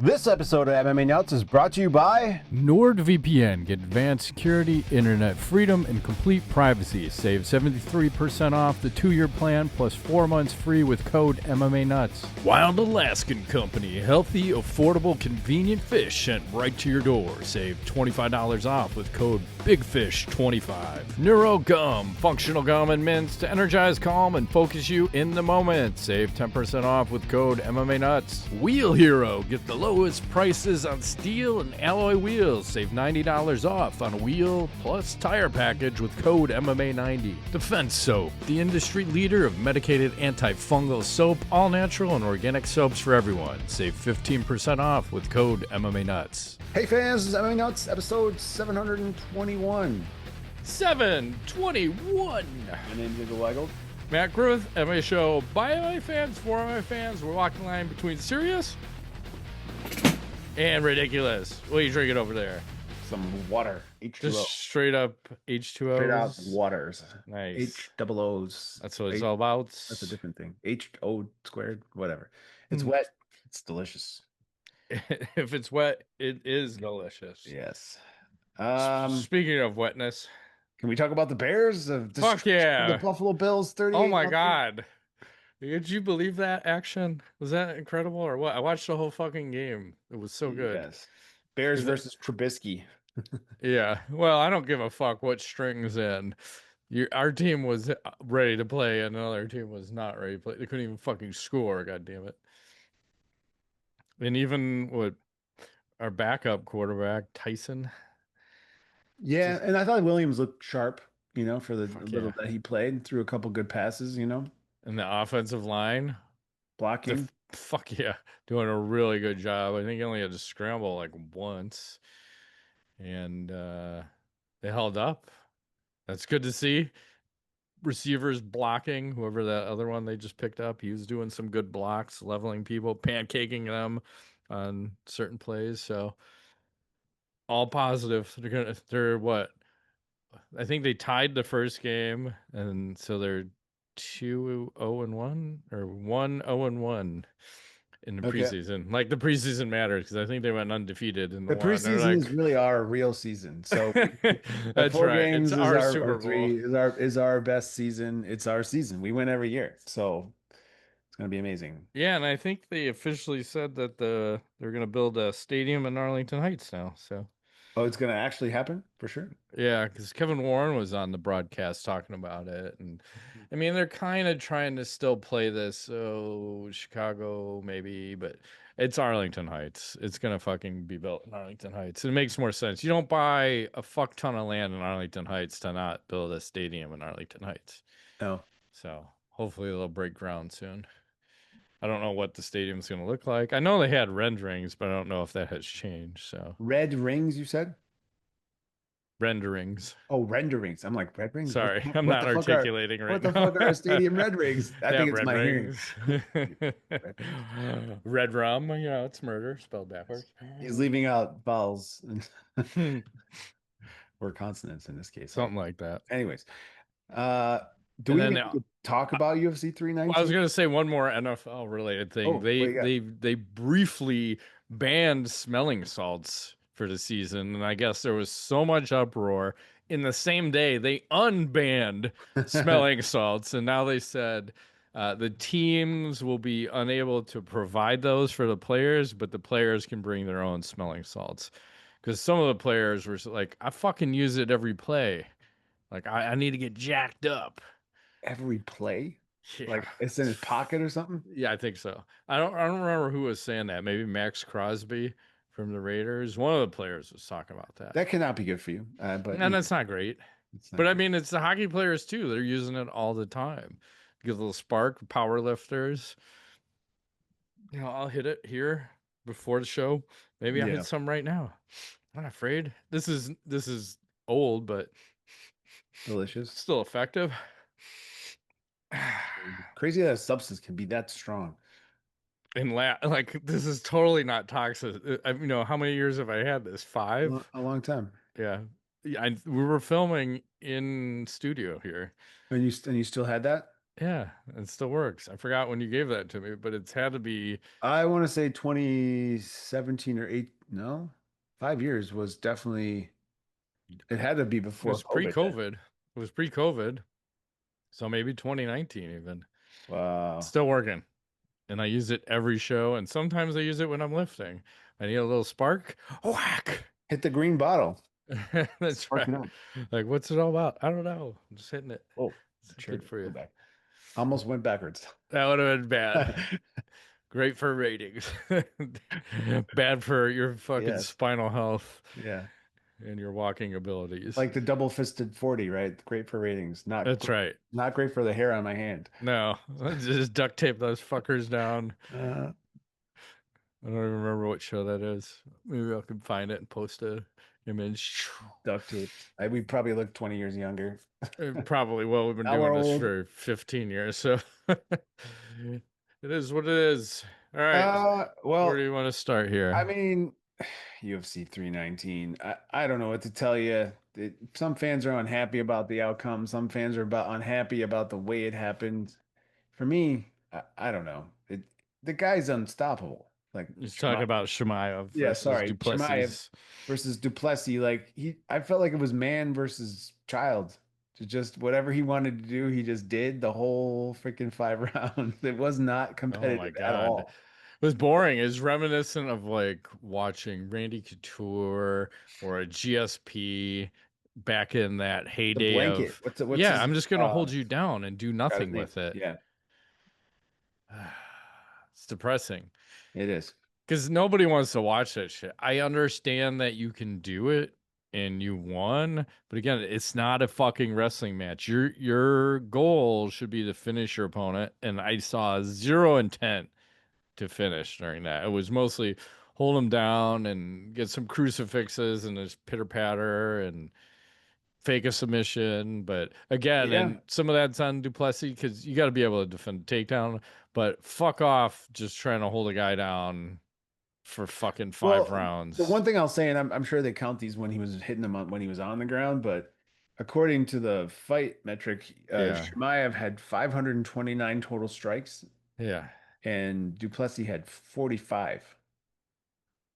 This episode of MMA Nuts is brought to you by NordVPN. Get advanced security, internet freedom, and complete privacy. Save 73% off the 2-year plan plus 4 months free with code MMANUTS. Wild Alaskan Company. Healthy, affordable, convenient fish sent right to your door. Save $25 off with code BIGFISH25. Neuro Gum. Functional gum and mints to energize, calm, and focus you in the moment. Save 10% off with code MMANUTS. Wheel Hero. Get the lowest prices on steel and alloy wheels. Save $90 off on a wheel plus tire package with code MMA90. Defense Soap, the industry leader of medicated antifungal soap, all natural and organic soaps for everyone. Save 15% off with code MMANuts. Hey fans, this is MMA Nuts, episode 721. 721. My name's Nico Weigel. Matt Groth, MMA show by MMA fans, for MMA fans. We're walking the line between serious and ridiculous. What are you drinking over there? Some water, H2O. Just straight up H2O. Straight out waters. Nice. H-double-O's. That's what it's all about. That's a different thing. H-O squared, whatever. It's wet. It's delicious. If it's wet, it is delicious. Yes. Speaking of wetness, can we talk about the Bears? Fuck yeah. The Buffalo Bills 38. Oh my God. Did you believe that action? Was that incredible or what? I watched the whole fucking game. It was so good. Yes. Bears versus Trubisky. Yeah. Well, I don't give a fuck what strings in. Our team was ready to play and another team was not ready to play. They couldn't even fucking score, God damn it. And even our backup quarterback, Tyson. Yeah, and I thought Williams looked sharp, for the little yeah. that he played, threw a couple good passes, And the offensive line. Blocking. Fuck yeah. Doing a really good job. I think he only had to scramble like once. And they held up. That's good to see. Receivers blocking, whoever that other one they just picked up, he was doing some good blocks, leveling people, pancaking them on certain plays. So all positive. They're what? I think they tied the first game, and so they're 2-0-1 or 1-0-1 in the preseason. Like the preseason matters because I think they went undefeated in the preseason is really our real season. So that's 4 right. games It's is our our Super or 3 is our best season. It's our season. We win every year. So it's gonna be amazing. Yeah, and I think they officially said that they're gonna build a stadium in Arlington Heights now. So it's gonna actually happen for sure. Yeah, because Kevin Warren was on the broadcast talking about it, and I mean they're kind of trying to still play this. So Chicago maybe, but it's Arlington Heights. It's gonna fucking be built in Arlington Heights. It makes more sense. You don't buy a fuck ton of land in Arlington Heights to not build a stadium in Arlington Heights. No. So hopefully they'll break ground soon. I don't know what the stadium's going to look like. I know they had renderings, but I don't know if that has changed. So Red rings, you said? Renderings. Oh, renderings. I'm like, red rings? Sorry, I'm not articulating right now. What the fuck are stadium red rings? I think it's my hearing. Red rum, it's murder spelled backwards. He's leaving out vowels or consonants in this case. Something like that. Anyways, do we need to talk about UFC 319? I was going to say one more NFL related thing. They briefly banned smelling salts for the season, and I guess there was so much uproar. In the same day, they unbanned smelling salts, and now they said the teams will be unable to provide those for the players, but the players can bring their own smelling salts. Because some of the players were like, I fucking use it every play. Like, I need to get jacked up. Every play? Yeah. Like it's in his pocket or something? Yeah, I think so. I don't remember who was saying that. Maybe Max Crosby from the Raiders. One of the players was talking about that. That cannot be good for you. And that's not great. But I mean, it's the hockey players too. They're using it all the time. Give a little spark. Power lifters. I'll hit it here before the show. Maybe I'll hit some right now. I'm not afraid. This is old, but delicious. Still effective. Crazy that a substance can be that strong. And like this is totally not toxic. How many years have I had this? 5? A long time. Yeah. We were filming in studio here. And you still had that? Yeah, it still works. I forgot when you gave that to me, but it's had to be. I want to say 2017 or 8, no, 5 years was definitely, it had to be It before was COVID then. pre-COVID. It was pre-COVID, so maybe 2019 even. Wow. Still working, and I use it every show, and sometimes I use it when I'm lifting. I need a little spark. Whack. Hit the green bottle. That's Spark right. it up. Like, what's it all about? I don't know. I'm just hitting it. Oh, It's good sure. for Go you. back. Almost went backwards. That would have been bad. Great for ratings. Bad for your fucking Yes. spinal health Yeah. and your walking abilities. Like the double fisted 40, right? Great for ratings. That's right. Not great for the hair on my hand. No, just duct tape those fuckers down. Uh, I don't even remember what show that is. Maybe I can find it and post a image. Duct tape. We probably look 20 years younger. Probably. Well, we've been Now doing we're this old. for 15 years, so it is what it is. All right. Where do Well, you want to start I here? mean, UFC 319. I don't know what to tell you. Some fans are unhappy about the outcome. Some fans are unhappy about the way it happened. For me, I don't know. The guy's unstoppable. Like Let's talk Shema, about Shemaev yeah, versus sorry, Chimaev Duplessis. versus Duplessis. I felt like it was man versus child. To just whatever he wanted to do, he just did the whole freaking 5 rounds. It was not Oh my competitive at God. It all. was boring. It's reminiscent of like watching Randy Couture or a GSP back in that The heyday blanket. of, What's yeah, his I'm just gonna hold you down and do forgot his nothing name. with it. Yeah, It's depressing it is. because nobody wants to watch that shit. I understand that you can do it and you won, but again, it's not a fucking wrestling match. Your goal should be to finish your opponent, and I saw zero intent to finish during that. It was mostly hold him down and get some crucifixes and just pitter patter and fake a submission. But again, Yeah. and some of that's on Duplessis because you got to be able to defend a takedown. But fuck off, just trying to hold a guy down for fucking five Well, the rounds. one thing I'll say, and I'm sure they count these when he was hitting them when he was on the ground, but according to the fight metric, Yeah, Shemaev had 529 total strikes yeah. and Duplessis had 45.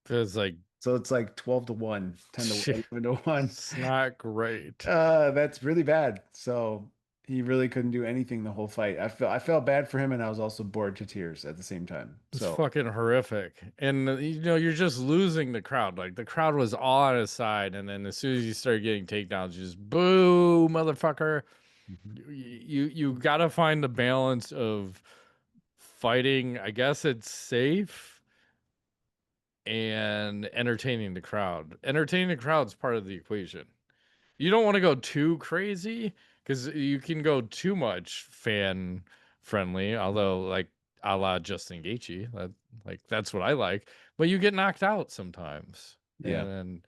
It's like So it's like 12 to 1, 10 to 11 to 1. it's not great. That's really bad. So he really couldn't do anything the whole fight. I felt bad for him and I was also bored to tears at the same time. It's So fucking horrific. And you're just losing the crowd. Like the crowd was all on his side, and then as soon as you start getting takedowns, you just boo, motherfucker. Mhm. You gotta find the balance of fighting, I guess it's safe, and entertaining the crowd. Entertaining the crowd's part of the equation. You don't want to go too crazy because you can go too much fan friendly, although like a la Justin Gaethje, that's what I like. But you get knocked out sometimes, Yeah. and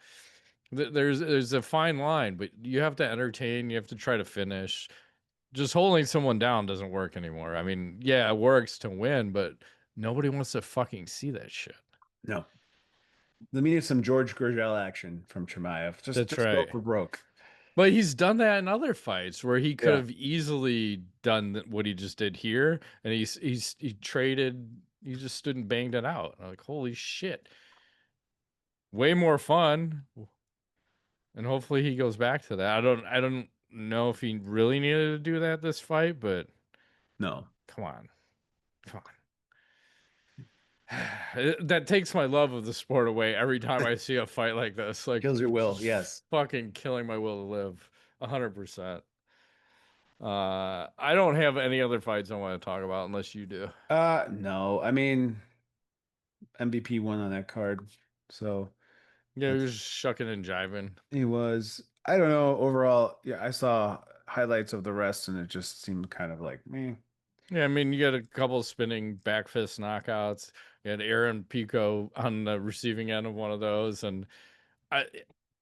there's a fine line, but you have to entertain. You have to try to finish. Just holding someone down doesn't work anymore. I mean, yeah, it works to win, but nobody wants to fucking see that shit. No. Let me need some George Gurgel action from Chimaev. That's Just go right. for broke. But he's done that in other fights where he could Yeah. have easily done what he just did here, and he traded. He just stood and banged it out. I'm like, holy shit, way more fun, and hopefully he goes back to that. I don't know if he really needed to do that this fight, but No. come on, come on. That takes my love of the sport away every time I see a fight like this. Like, Kills your will. just Yes. fucking killing my will to live, 100%. I don't have any other fights I want to talk about unless you do. No. I mean, MVP won on that card. So Yeah, you're that's just shucking and jiving. he was. I don't know. Overall, yeah, I saw highlights of the rest and it just seemed kind of like me. Yeah, I mean, you got a couple spinning back fist knockouts. You had Aaron Pico on the receiving end of one of those, and I,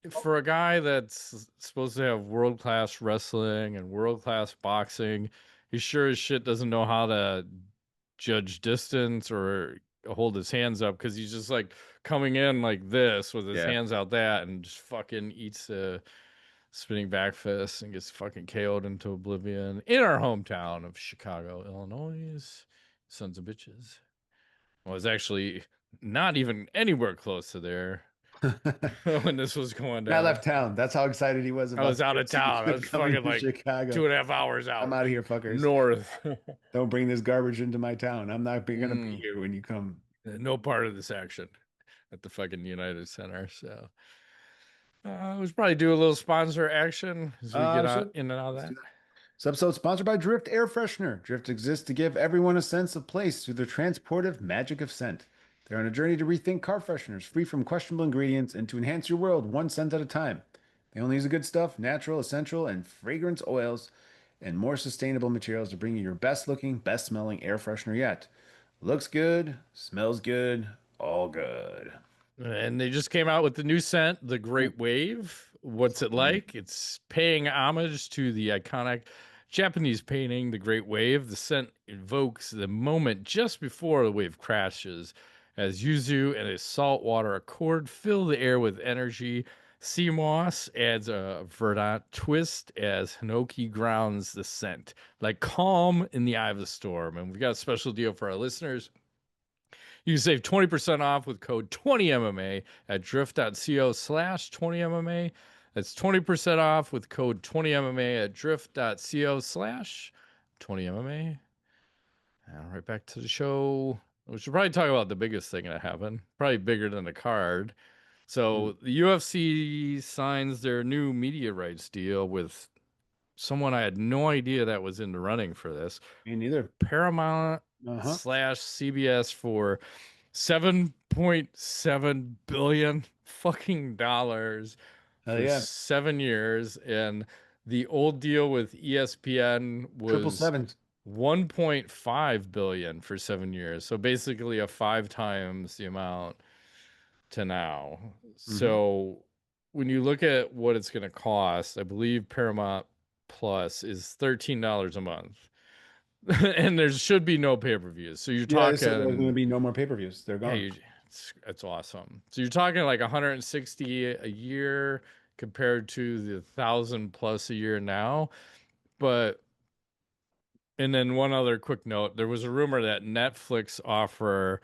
for a guy that's supposed to have world class wrestling and world class boxing, he sure as shit doesn't know how to judge distance or hold his hands up because he's just like coming in like this with his Yeah. hands out that and just fucking eats spinning back fists and gets fucking KO'd into oblivion in our hometown of Chicago, Illinois. Sons of bitches. I was actually not even anywhere close to there when this was going I down. left town. That's how excited he was I about was the out of town. I UFC was coming fucking to like Chicago. 2.5 hours I'm out out of here, fuckers. north. Don't bring this garbage into my town. I'm not gonna be Mm, here when you come. no part of this action at the fucking United Center. So we should probably do a little sponsor action as we get out Sure. in and out of Let's do that. that. This episode is sponsored by Drift Air Freshener. Drift exists to give everyone a sense of place through the transportive magic of scent. They're on a journey to rethink car fresheners, free from questionable ingredients, and to enhance your world one scent at a time. They only use the good stuff, natural, essential, and fragrance oils, and more sustainable materials to bring you your best looking, best smelling air freshener yet. Looks good, smells good, all good. And they just came out with the new scent, the Ooh, Great Wave. What's it mm. like? It's paying homage to the iconic Japanese painting, the Great Wave. The scent evokes the moment just before the wave crashes, as yuzu and a saltwater accord fill the air with energy. Sea moss adds a verdant twist as Hinoki grounds the scent, like calm in the eye of the storm. And we've got a special deal for our listeners. You can save 20% off with code 20MMA at drift.co/20MMA. That's 20% off with code 20MMA at drift.co/20MMA. Now, right back to the show. We should probably talk about the biggest thing that happened, probably bigger than the card. So, the UFC signs their new media rights deal with someone I had no idea that was in the running for this. Me neither. Paramount Uh-huh. slash CBS for 7.7 billion fucking dollars Hell for yeah. 7 years. And the old deal with ESPN Triple was sevens. 1.5 billion for 7 years. So basically a 5 times the amount to now. Mm-hmm. So when you look at what it's going to cost, I believe Paramount Plus is $13 a month. And there should be no pay-per-views. So you're Yeah, they said there's going to talking, be no more pay-per-views. They're yeah, gone. it's awesome. So you're talking like 160 a year compared to the 1,000 plus a year now. But and then one other quick note: there was a rumor that Netflix offer.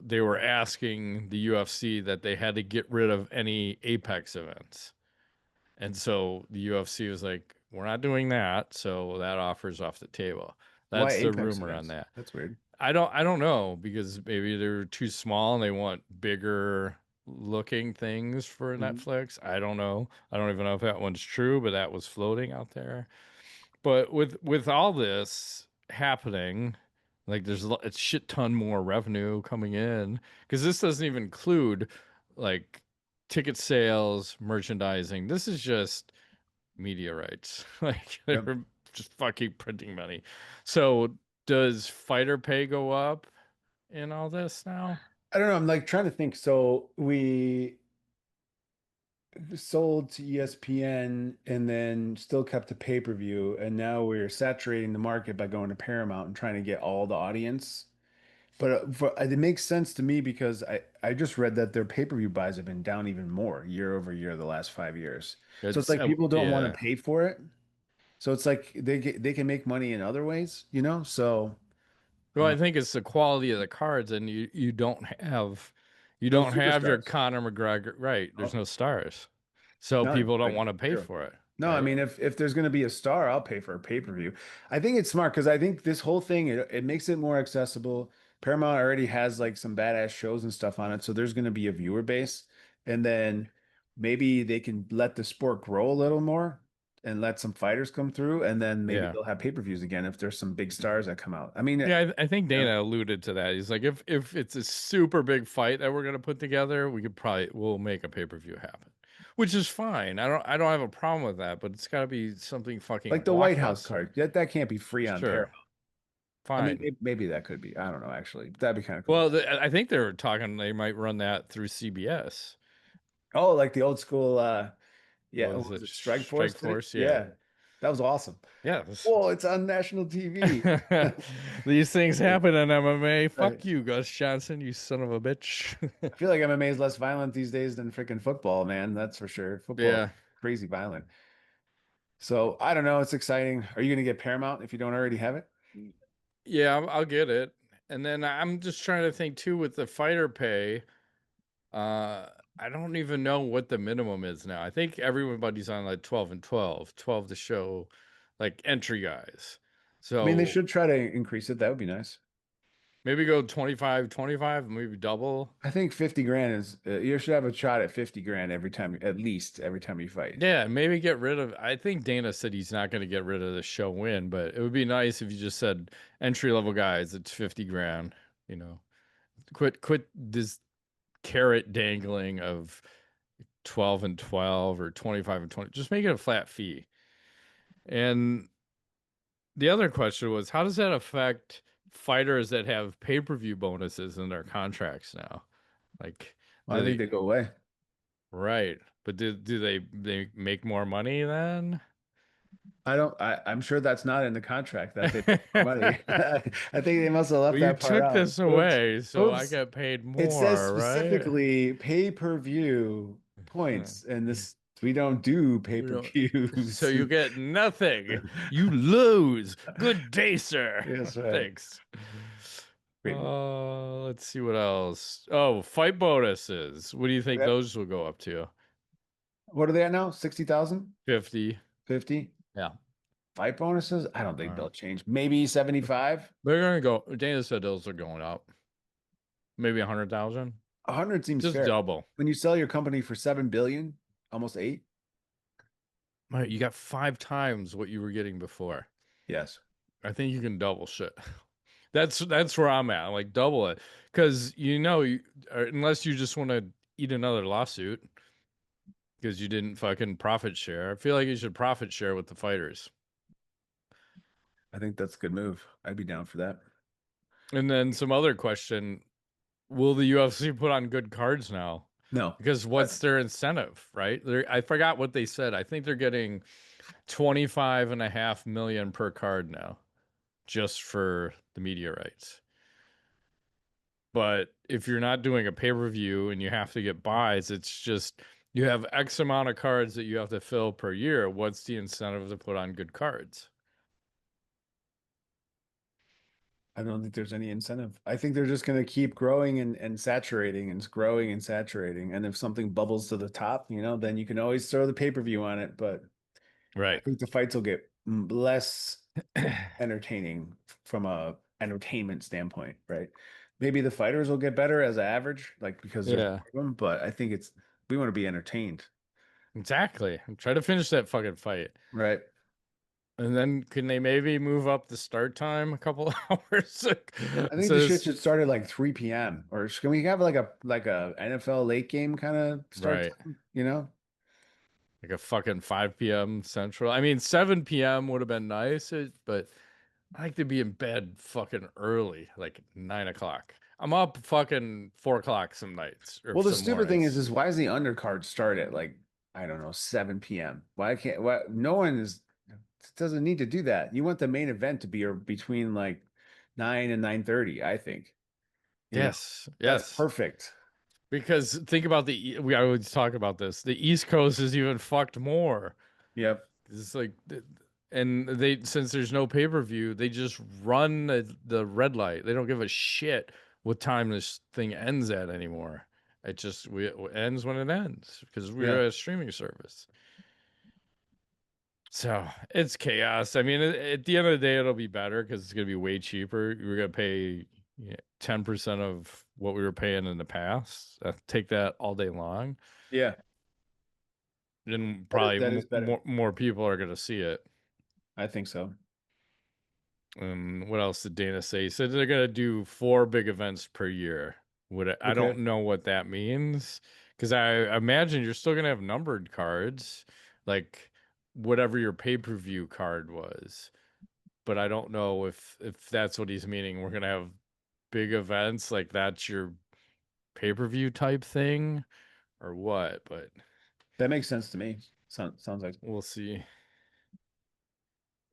They were asking the UFC that they had to get rid of any Apex events. And so the UFC was like, we're not doing that. So that offer's off the table. Why That's the Apex rumor on events? that. That's weird. I don't know because maybe they're too small and they want bigger looking things for Mhm. Netflix. I don't know. I don't even know if that one's true, but that was floating out there. But with all this happening, like there's a shit ton more revenue coming in because this doesn't even include like ticket sales, merchandising. This is just media rights. Like Yep. they're just fucking printing money. So does fighter pay go up in all this now? I don't know. I'm like trying to think. So we sold to ESPN and then still kept the pay-per-view, and now we're saturating the market by going to Paramount and trying to get all the audience. But it makes sense to me because I just read that their pay-per-view buys have been down even more year over year the last 5 years. So it's It's like people don't want to yeah. pay for it. So it's like they can make money in other ways, you know? So Well, I think it's the quality of the cards, and you no don't have your superstars. Conor McGregor, right? There's Oh, no stars, so none. people don't Like want to pay zero. for it, No, I right? mean if there's going to be a star, I'll pay for a pay-per-view. I think it's smart because I think this whole thing it makes it more accessible. Paramount already has like some badass shows and stuff on it, so there's going to be a viewer base, and then maybe they can let the sport grow a little more and let some fighters come through, and then maybe Yeah, they'll have pay-per-views again if there's some big stars that come out. I mean, yeah. I think you know, Dana alluded to that. He's like, if it's a super big fight that we're gonna put together, we'll make a pay per view happen, which is fine. I don't have a problem with that, but it's got to be something fucking like the White House blockbuster. card. That can't be free on Paramount. Sure, I mean, fine. maybe that could be. I don't know, actually. That'd be kind of cool. Well, I think they were talking they might run that through CBS. Oh, like the old school yeah, What what is was it? it? Strike Strike Force did it? Force? Yeah. Yeah. That was awesome. Yeah. Whoa, it's on national TV. These things happen in MMA. Right. Fuck you, Gus Johnson, you son of a bitch. I feel like MMA is less violent these days than freaking football, man. That's for sure. Football, Yeah. crazy violent. So I don't know. It's exciting. Are you going to get Paramount if you don't already have it? Yeah, I'll get it. And then I'm just trying to think too with the fighter pay. Uh, I don't even know what the minimum is now. I think everybody's on like 12 and 12, 12 to show like entry guys. I mean, they So should try to increase it. That would be nice. maybe go 25, 25, maybe double. I think 50 grand is, you should have a shot at 50 grand every time, at least every time you fight. Yeah, maybe get rid of. I think Dana said he's not going to get rid of the show win, but it would be nice if you just said entry level guys, it's 50 grand. You know, quit this carrot dangling of 12 and 12 or 25 and 20. Just make it a flat fee. And the other question was, how does that affect fighters that have pay-per-view bonuses in their contracts now? Like, Well, do I think they they go away. right? But do they make more money then? I'm sure that's not in the contract that they make more money. I think they must have left Well, you that part took out. this Oops. away, so I Oops. get paid It says more, right? specifically pay-per-view points, and this we don't do You know, so pay-per-views. you get nothing. You lose. Good day, sir. Yes, right. Thanks. Great move. Let's see what else. Oh, fight bonuses. What do you think Yep. those will go up to? What are they at now? 60,000? 50. 50? Yeah. Fight bonuses? I don't think Uh, they'll change. Maybe 75? they're gonna go. Dana said those are going up. Maybe 100,000. 100 seems Just fair. double. When you sell your company for 7 billion, almost 8? Right, you got 5 times what you were getting before. Yes. I think you can double shit. That's where I'm at. Like double it, because unless you just want to eat another lawsuit because you didn't fucking profit share. I feel like you should profit share with the fighters. I think that's a good move. I'd be down for that. And then some other question: will the UFC put on good cards now? No. Because what's But their incentive, right? I forgot what they said. I think they're getting 25.5 million per card now, just for the media rights. But if you're not doing a pay-per-view and you have to get buys, it's just you have X amount of cards that you have to fill per year. What's the incentive to put on good cards? I don't think there's any incentive. I think they're just going to keep growing and saturating and growing and saturating. And if something bubbles to the top, then you can always throw the pay-per-view on it. But I Right. think the fights will get less entertaining from a entertainment standpoint, right? Maybe the fighters will get better as an average, like because there's Yeah, more of them, but I think we want to be entertained, exactly. Try to finish that fucking fight. right? And then can they maybe move up the start time a couple hours? I think So the shit this, should start at like 3 p.m. Or can we have like a NFL late game kind of start right. time, Like a fucking 5 p.m. Central. I mean, 7 p.m. would have been nice, but I like to be in bed fucking early, like 9 o'clock. I'm up fucking 4 o'clock some nights or Well, the some stupid thing mornings. is why does the undercard start at like, I don't know, 7 p.m.? Why no one doesn't need to do that. You want the main event to be between like 9 and 9:30, I think. You know, Yes, that's yes. perfect. Because think about we always talk about this. The East Coast is even fucked more. Yep. It's like, and they since there's no pay-per-view, they just run the red light. They don't give a shit what time this thing ends at anymore. It ends when it ends because Yeah. we're a streaming service. So it's chaos. I mean, at the end of the day, it'll be better because it's gonna be way cheaper. We're gonna pay 10% of what we were paying in the past. Take that all day long. Yeah. Then That is, probably that is better. more people are gonna see it. I think so. What else did Dana say? He said they're gonna do 4 big events per year. I Okay. don't know what that means because I imagine you're still gonna have numbered cards, like whatever your pay-per-view card was. But I don't know if that's what he's meaning. We're gonna have big events like that's your pay-per-view type thing or what, but That makes sense to me. Sounds like. we'll see.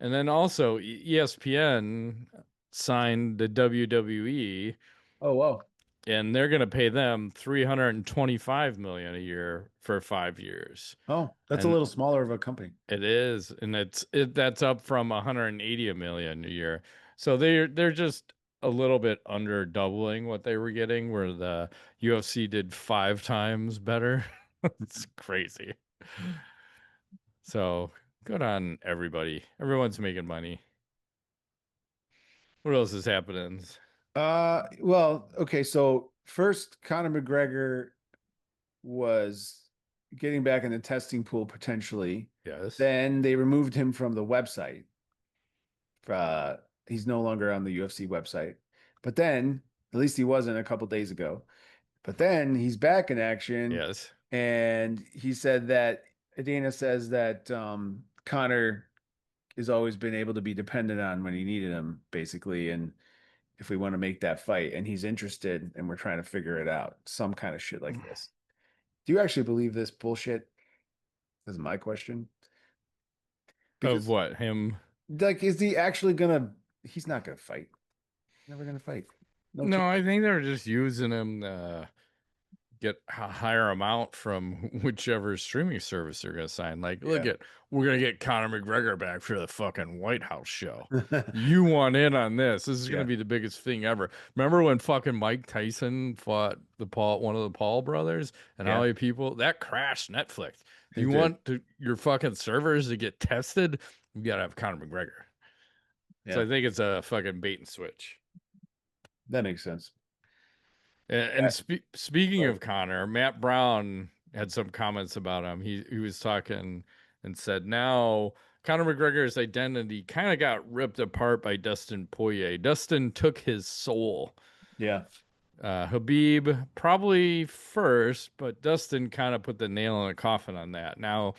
And then also ESPN signed the WWE Oh, wow. and they're going to pay them 325 million a year for 5 years. Oh, that's a And little smaller of a company. it is, and that's up from 180 million a year. So they're just a little bit under doubling what they were getting, where the UFC did 5 times better. It's crazy. So good on everybody. Everyone's making money. What else is happening? Well, okay, so first Conor McGregor was getting back in the testing pool potentially. Yes. Then they removed him from the website. Uh, he's no longer on the UFC website. But then, at least he wasn't a couple days ago. But then he's back in action, Yes. and he said that Dana says that Connor has always been able to be dependent on when he needed him, basically, and if we want to make that fight, and he's interested, and we're trying to figure it out, some kind of shit like this. Do you actually believe this bullshit? This is my question. Of Because, what? Him? like, is he actually gonna? He's not gonna fight. Never gonna fight. No No, chance. I think they're just using him get a higher amount from whichever streaming service they're gonna sign. Like, look Yeah. at we're gonna get Conor McGregor back for the fucking White House show. You want in on this? This is gonna Yeah. be the biggest thing ever. Remember when fucking Mike Tyson fought one of the Paul brothers, and how Yeah. many people that crashed Netflix? It You did. want your fucking servers to get tested? You gotta have Conor McGregor. So Yeah. I think it's a fucking bait and switch. That makes sense. And Yeah. speaking Sorry. of Connor, Matt Brown had some comments about him. He was talking and said now Conor McGregor's identity kind of got ripped apart by Dustin Poirier. Dustin took his soul. Yeah. Habib probably first, but Dustin kind of put the nail in the coffin on that. Now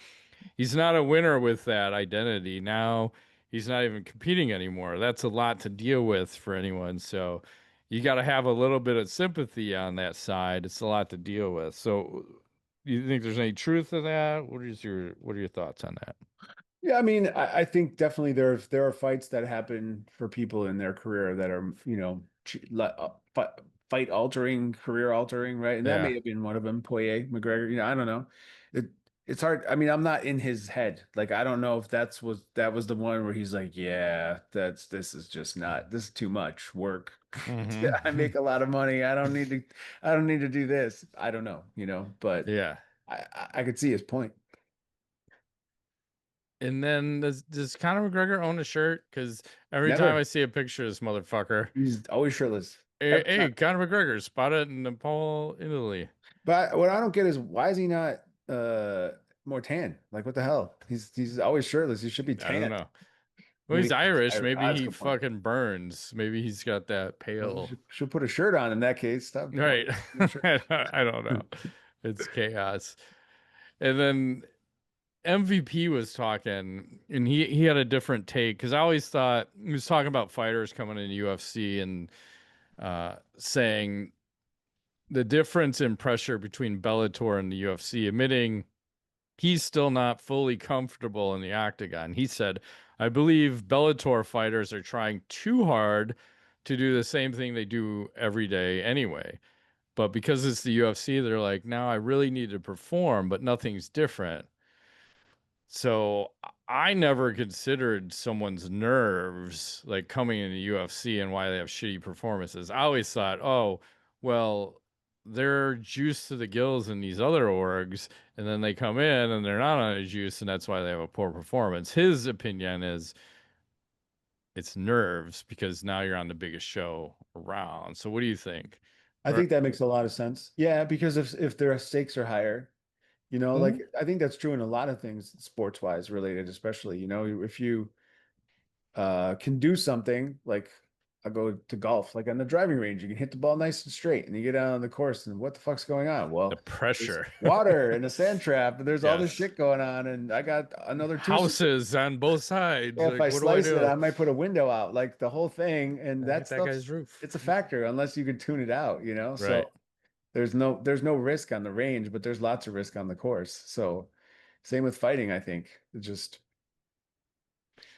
he's not a winner with that identity. Now he's not even competing anymore. That's a lot to deal with for anyone. So you got to have a little bit of sympathy on that side. It's a lot to deal with. So do you think there's any truth to that? What are your thoughts on that? Yeah, I mean, I think definitely there are fights that happen for people in their career that are, fight altering, career altering, right? And that may Yeah. have been one of them, Poirier, McGregor, I don't know. It it's hard. I mean, I'm not in his head. Like, I don't know if that was the one where he's like, yeah, this is just not, this is too much work. I Hmm. make a lot of money. I don't need to do this. I don't know, but Yeah. I could see his point. And then does Conor McGregor own a shirt? Because every time I Never. see a picture of this motherfucker, He's always shirtless hey, every time. hey, Conor McGregor spotted in Nepal, Italy. But what I don't get is why is he not more tan? Like what the hell? He's always shirtless. He should be I don't tanned. know. Well, Maybe he's Irish. Maybe that's a he good point. fucking burns. Maybe he's got that Well, he pale. should put a shirt on in that case. Stop Right. walking in a shirt. I don't know. It's chaos. And then MVP was talking, and he had a different take because I always thought he was talking about fighters coming in UFC and saying the difference in pressure between Bellator and the UFC, admitting he's still not fully comfortable in the octagon. He said, I believe Bellator fighters are trying too hard to do the same thing they do every day anyway. But because it's the UFC, they're like, now I really need to perform, but nothing's different. So I never considered someone's nerves like coming into UFC and why they have shitty performances. I always thought, oh, well, they're juiced to the gills in these other orgs, and then they come in and they're not on a juice, and that's why they have a poor performance. His opinion is it's nerves because now you're on the biggest show around. So what do you think? I think that makes a lot of sense. Yeah, because if their stakes are higher, like Mhm. I think that's true in a lot of things sports wise related, especially, if you can do something like I go to golf, like on the driving range, you can hit the ball nice and straight, and you get out on the course, and what the fuck's going on? The Well, there's pressure. water and a sand trap, and there's all this Yes. shit going on, and I got another two. Houses on both sides. If Like, I what do I slice it, do? I might put a window out, like the whole thing, and I that hit that stuff's guy's roof. it's a factor unless you can tune it out, Right. So there's no risk on the range, but there's lots of risk on the course. So same with fighting, I think. It's just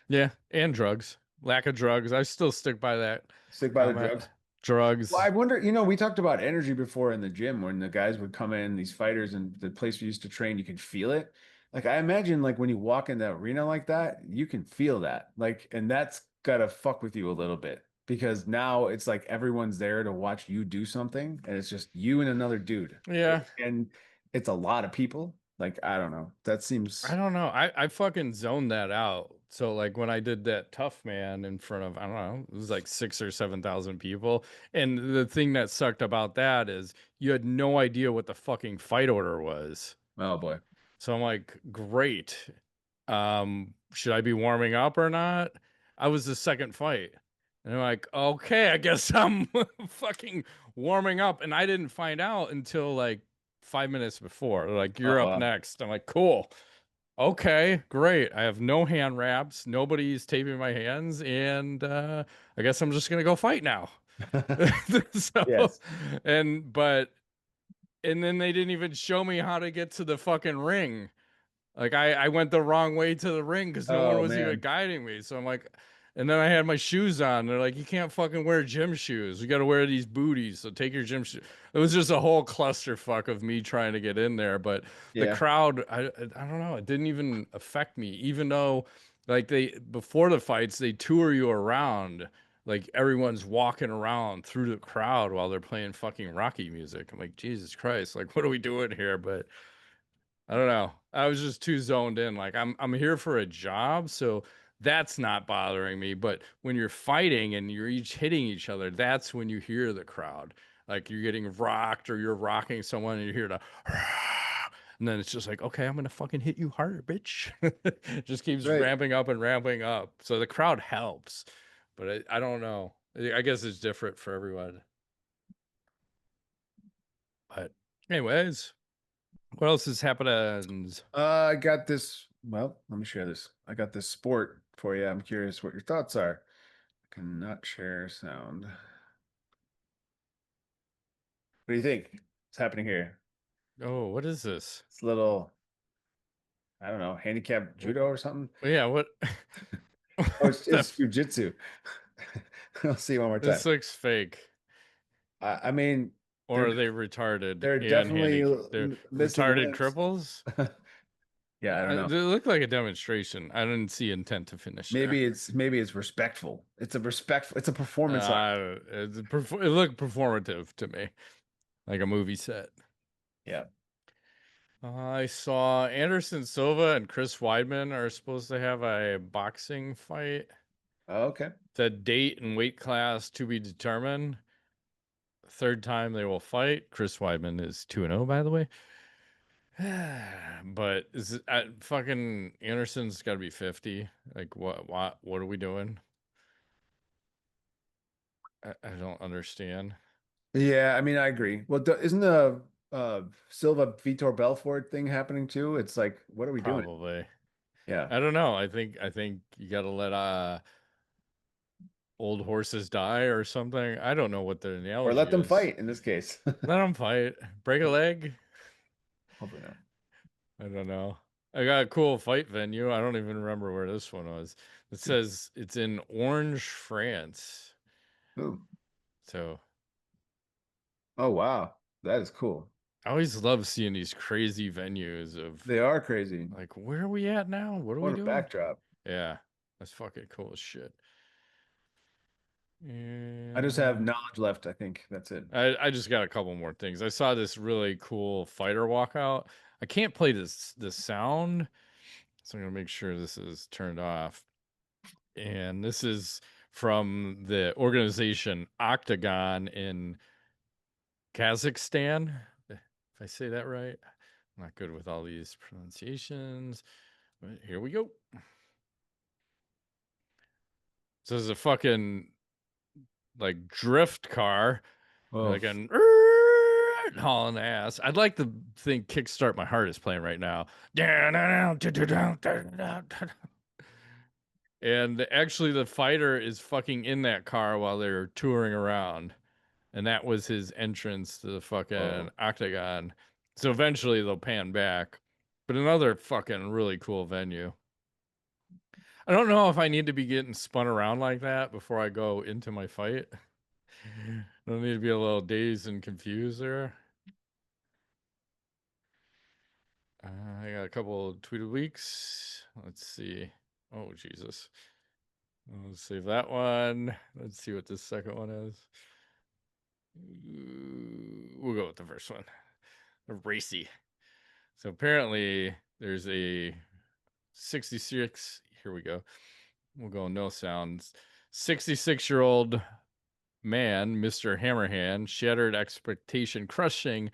Yeah. And drugs. Lack of drugs. I still stick by that stick by the comment. drugs. Well, drugs. I wonder, we talked about energy before in the gym when the guys would come in, these fighters, and the place we used to train, you can feel it. Like I imagine like when you walk in the arena like that, you can feel that. Like, and that's gotta fuck with you a little bit because now it's like everyone's there to watch you do something, and it's just you and another dude. Yeah. And it's a lot of people. Like, I don't know. That I seems, don't know. I fucking zoned that out. So like when I did that tough man in front of, I don't know, it was like 6 or 7,000 people. And the thing that sucked about that is you had no idea what the fucking fight order was. oh boy. So I'm like, great. Should I be warming up or not? I was the second fight. And I'm like, okay, I guess I'm fucking warming up. And I didn't find out until like 5 minutes before. They're like, Oh you're up wow. next. I'm like, cool. Okay, great. I have no hand wraps. Nobody's taping my hands, and I guess I'm just gonna go fight now. So, Yes. and but and then they didn't even show me how to get to the fucking ring. Like I went the wrong way to the ring because no one Oh was even man. guiding me. So I'm like, and then I had my shoes on. They're like, you can't fucking wear gym shoes. You got to wear these booties. So take your gym shoes. It was just a whole clusterfuck of me trying to get in there. But the Yeah. crowd, I don't know. It didn't even affect me, even though like they before the fights they tour you around. Like everyone's walking around through the crowd while they're playing fucking Rocky music. I'm like, Jesus Christ, like what are we doing here? But I don't know. I was just too zoned in. Like I'm here for a job, so that's not bothering me. But when you're fighting and you're each hitting each other, that's when you hear the crowd. Like you're getting rocked or you're rocking someone and you hear the and then it's just like, okay, I'm gonna fucking hit you harder, bitch. It just keeps Right. ramping up and ramping up. So the crowd helps. But I don't know. I guess it's different for everyone. But anyways, what else has happened? I got this. Well, let me share this. I got this sport for you. I'm curious what your thoughts are. I cannot share sound. What do you think? What's happening here? Oh, what is this? It's a little, I don't know, handicap judo or something. Yeah, what? Oh, What it's jujitsu. I'll see you one more time. this looks fake. I mean, Or they're are they retarded they're and definitely they're missing retarded limbs. cripples? Yeah, I don't know. They look like a demonstration. I didn't see intent to finish there. Maybe it's respectful. It's a performance art. It looked performative to me, like a movie set. Yeah. I saw Anderson Silva and Chris Weidman are supposed to have a boxing fight. Oh, okay. The date and weight class to be determined. Third time they will fight. Chris Weidman is 2-0, by the way. But is it, fucking Anderson's got to be 50. Like what are we doing? I don't understand. Yeah, I mean, I agree. Well, isn't the Silva Vitor Belfort thing happening too? It's like, what are we doing? Probably. Yeah. I don't know. I think you got to let old horses die or something. I don't know what the Or analogy let them is. fight in this case. Let them fight. Break a leg. Hopefully not. I don't know. I got a cool fight venue. I don't even remember where this one was. It says it's in Orange, France. Ooh. So Oh wow. That is cool. I always love seeing these crazy venues of They are crazy. like, where are we at now? What are we What a doing? backdrop. Yeah, that's fucking cool as shit. I just have And knowledge left, I think. That's it. I just got a couple more things. I saw this really cool fighter walkout. I can't play this sound, so I'm gonna make sure this is turned off. And this is from the organization Octagon in Kazakhstan. If I say that right, I'm not good with all these pronunciations. But here we go. So there's a fucking like drift car, Oh, like an hauling ass. I'd like to think "Kickstart My Heart" is playing right now. And actually, the fighter is fucking in that car while they're touring around, and that was his entrance to the fucking oh. octagon. So eventually they'll pan back, but another fucking really cool venue. I don't know if I need to be getting spun around like that before I go into my fight. don't need to be a little dazed and confused there. I got a couple of tweeted weeks. Let's see. Oh, Jesus. Let's save that one. Let's see what this second one is. We'll go with the first one. Racy. So apparently there's a 66. Here we go. We'll go no sounds. 66-year-old man, Mr. Hammerhand, shattered expectation, crushing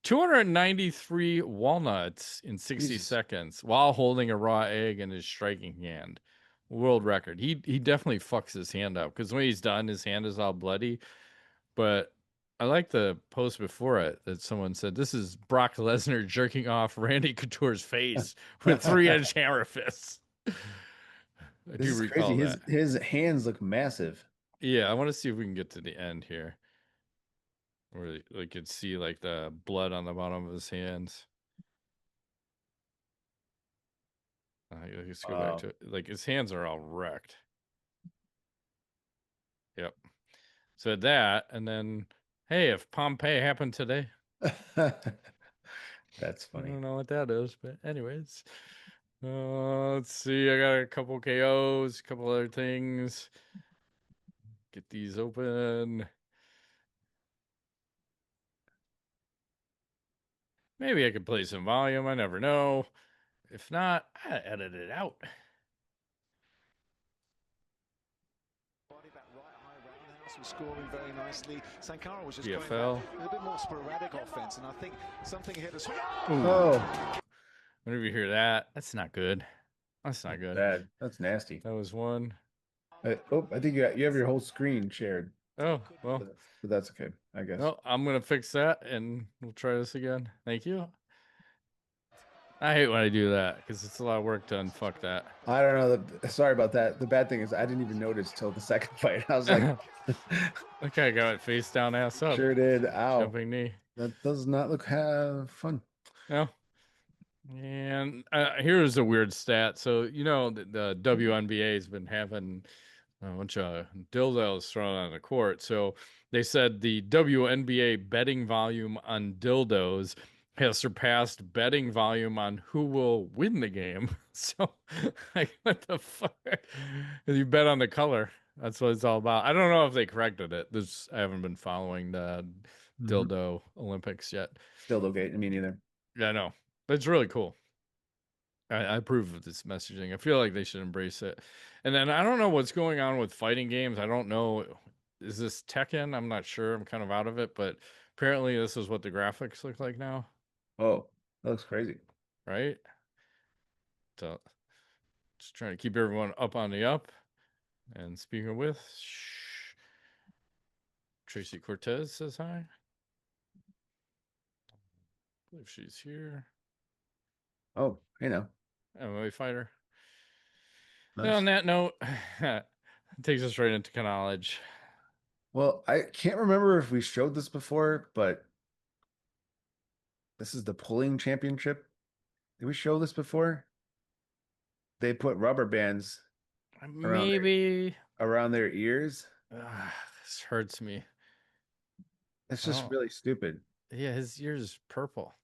293 walnuts in 60 Jesus. seconds while holding a raw egg in his striking hand. World record. He definitely fucks his hand up because when he's done, his hand is all bloody. But I like the post before it that someone said, "This is Brock Lesnar jerking off Randy Couture's face with 3-inch hammer fists." I This do is crazy. recall that. His hands look massive. Yeah, I want to see if we can get to the end here, where you could see like the blood on the bottom of his hands. Let's go back to it. Like his hands are all wrecked. Yep. So that, and then, hey, if Pompeii happened today, That's I funny. don't know what that is, but anyways, let's see. I got a couple KOs, a couple other things. Get these open. Maybe I could play some volume. I never know. If not, I edit it out. Was scoring very nicely. Sankara was just BFL. going back with a bit more sporadic offense, and I think something hit us. Oh, Whenever you hear that, that's not good. That's not good. bad. That's nasty. That was one. I think you have your whole screen shared. Oh, well. But that's okay, I guess. No, I'm going to fix that and we'll try this again. Thank you. I hate when I do that because it's a lot of work to unfuck that. I don't know. Sorry about that. The bad thing is I didn't even notice till the second fight. I was like, okay, I got it face down, ass up. Sure did. Ow. Jumping knee. That does not look fun. No. And here's a weird stat. So, the WNBA has been having a bunch of dildos thrown on the court. So they said the WNBA betting volume on dildos has surpassed betting volume on who will win the game. So, like, what the fuck? You bet on the color. That's what it's all about. I don't know if they corrected it. I haven't been following the dildo Olympics yet. Still okay. Me neither. Yeah, I know. But it's really cool. I approve of this messaging. I feel like they should embrace it. And then I don't know what's going on with fighting games. I don't know. Is this Tekken? I'm not sure. I'm kind of out of it. But apparently this is what the graphics look like now. Oh, that looks crazy. Right? So just trying to keep everyone up on the up. And speaking with, Tracy Cortez says hi. I believe she's here. Oh, MMA fighter. Nice. On that note, it takes us right into college. Well, I can't remember if we showed this before, but this is the pulling championship. Did we show this before? They put rubber bands around their ears. This hurts me. It's just really stupid. Yeah, his ears is purple.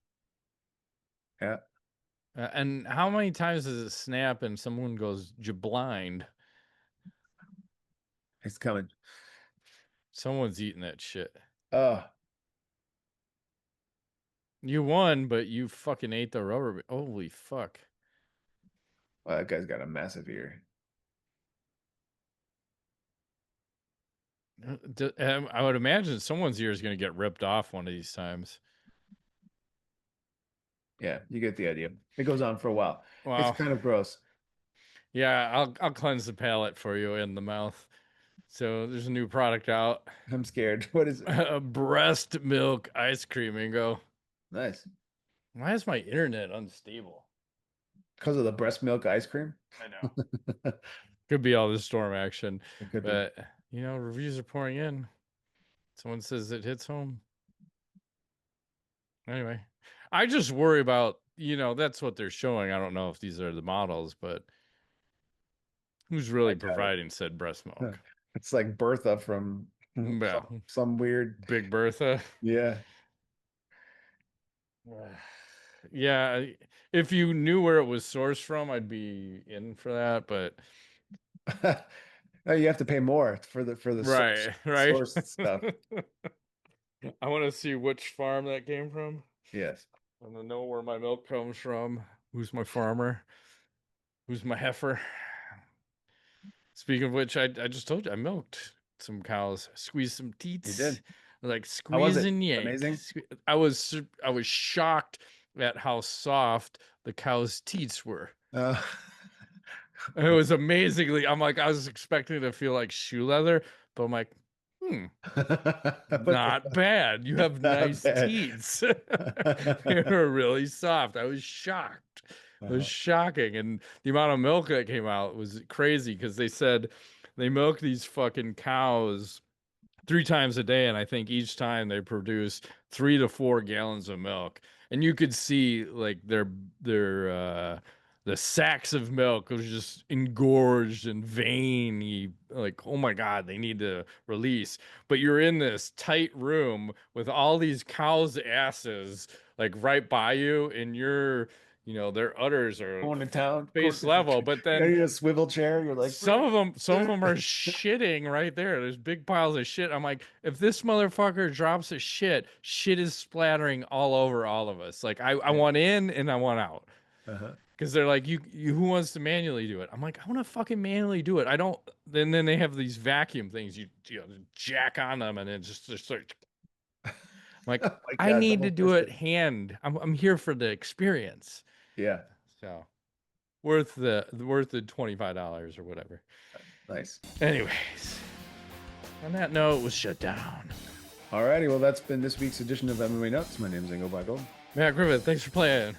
Yeah. And how many times does it snap and someone goes blind? It's coming. Someone's eating that shit. Oh. You won, but you fucking ate the rubber. Holy fuck. Well, that guy's got a massive ear. I would imagine someone's ear is going to get ripped off one of these times. Yeah, you get the idea. It goes on for a while. Wow. It's kind of gross. Yeah, I'll cleanse the palate for you in the mouth. So there's a new product out. I'm scared. What is it? Breast milk ice cream, Ingo. Nice. Why is my internet unstable? Because of the breast milk ice cream? I know. Could be all the storm action. It could but, reviews are pouring in. Someone says it hits home. Anyway, I just worry about, that's what they're showing. I don't know if these are the models, but who's really providing said breast milk? It's like Bertha from Yeah. Some weird. Big Bertha. Yeah. Yeah, if you knew where it was sourced from, I'd be in for that, but No, you have to pay more for the right. source stuff. I want to see which farm that came from. Yes. I want to know where my milk comes from. Who's my farmer? Who's my heifer? Speaking of which, I just told you I milked some cows, squeezed some You teats, did. like How was squeeze it? and yank. Amazing. I was shocked at how soft the cow's teats were. Uh, It was amazingly. I'm like, I was expecting to feel like shoe leather, but I'm like, what not bad. You have Not nice bad. teats. They were really soft. I was shocked. It was Uh-huh. shocking. And the amount of milk that came out was crazy because they said they milk these fucking cows 3 times a day, and I think each time they produce 3 to 4 gallons of milk. And you could see like their the sacks of milk was just engorged and veiny, like, oh my god, they need to release. But you're in this tight room with all these cows' asses like right by you, and their udders are Going to town. face level, but You then need a swivel chair. You're like, some of them are shitting right there. There's big piles of shit. I'm like, if this motherfucker drops a shit is splattering all over all of us. Like I want in and I want out. uh-huh. Because they're like, you who wants to manually do it? I'm like, I want to fucking manually do it. I don't. Then they have these vacuum things. You jack on them and it just starts. I'm like, Oh my I God, need to double do it fisted. hand. I'm here for the experience. Yeah. So worth the $25 or whatever. Nice. Anyways, on that note, it was shut down. Alrighty. Well, that's been this week's edition of MMA Nuts. My name is Ingo Bagel. Matt Griffith, thanks for playing.